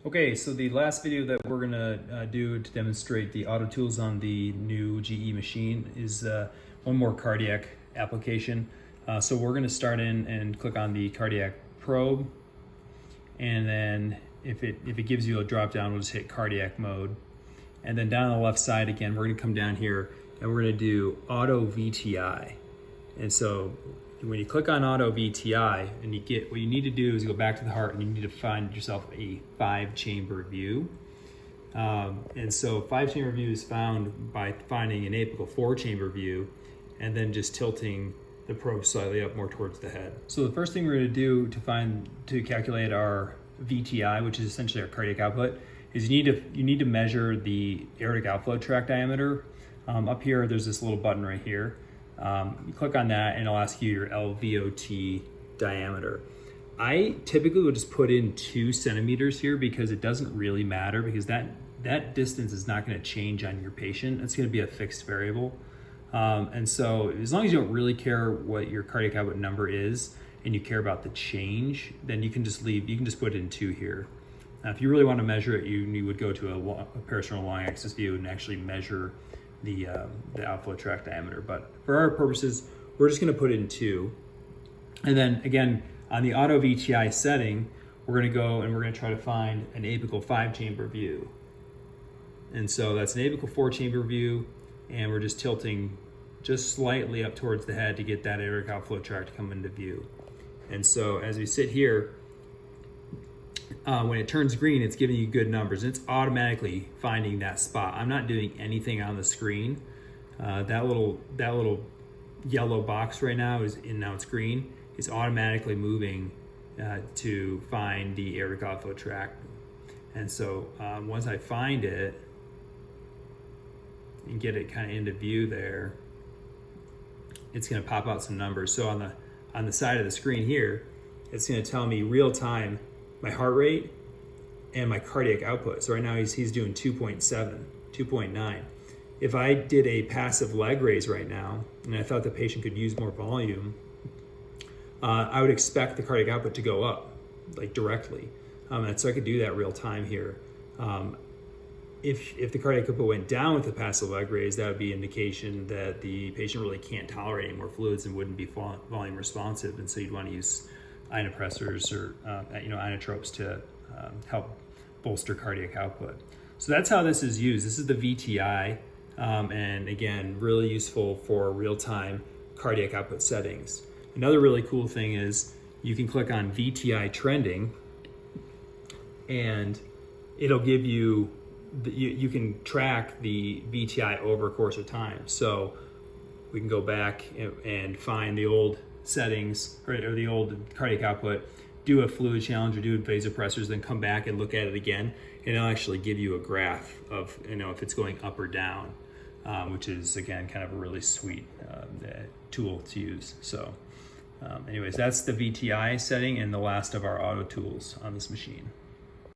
Okay, so the last video that we're gonna do to demonstrate the auto tools on the new GE machine is one more cardiac application. So we're gonna start in and click on the cardiac probe, and then if it gives you a drop down, we'll just hit cardiac mode. And then down on the left side again, we're gonna come down here and we're gonna do auto VTI. And so when you click on auto VTI and what you need to do is go back to the heart and you need to find yourself a 5-chamber view. And so 5-chamber view is found by finding an apical 4-chamber view and then just tilting the probe slightly up more towards the head. So the first thing we're going to do to calculate our VTI, which is essentially our cardiac output, is you need to measure the aortic outflow tract diameter. Up here, there's this little button right here. You click on that and it'll ask you your LVOT diameter. I typically would just put in 2 centimeters here because it doesn't really matter, because that distance is not going to change on your patient. It's going to be a fixed variable. And so as long as you don't really care what your cardiac output number is and you care about the change, then you can just put in 2 here. Now, if you really want to measure it, you would go to a peristernal long axis view and actually measure the outflow tract diameter. But for our purposes, we're just going to put in 2. And then again, on the auto VTI setting, we're going to go and we're going to try to find an apical 5-chamber view. And so that's an apical 4-chamber view, and we're just tilting just slightly up towards the head to get that aortic outflow tract to come into view. And so as we sit here, when it turns green, it's giving you good numbers. It's automatically finding that spot. I'm not doing anything on the screen. That little yellow box right now now it's green. It's automatically moving to find the aortic outflow tract. And so once I find it and get it kind of into view there, it's going to pop out some numbers. So on the side of the screen here, it's going to tell me real time my heart rate and my cardiac output. So right now he's doing 2.7, 2.9. If I did a passive leg raise right now, and I thought the patient could use more volume, I would expect the cardiac output to go up, like directly. And so I could do that real time here. If the cardiac output went down with the passive leg raise, that would be indication that the patient really can't tolerate any more fluids and wouldn't be volume responsive. And so you'd want to use inopressors or inotropes to help bolster cardiac output. So that's how this is used. This is the VTI, and again, really useful for real-time cardiac output settings. Another really cool thing is you can click on VTI trending, and it'll give you you can track the VTI over a course of time. So we can go back and find the old settings or the old cardiac output, do a fluid challenge or do vasopressors, then come back and look at it again, and it'll actually give you a graph of if it's going up or down, which is again kind of a really sweet tool to use. So anyways, that's the VTI setting and the last of our auto tools on this machine.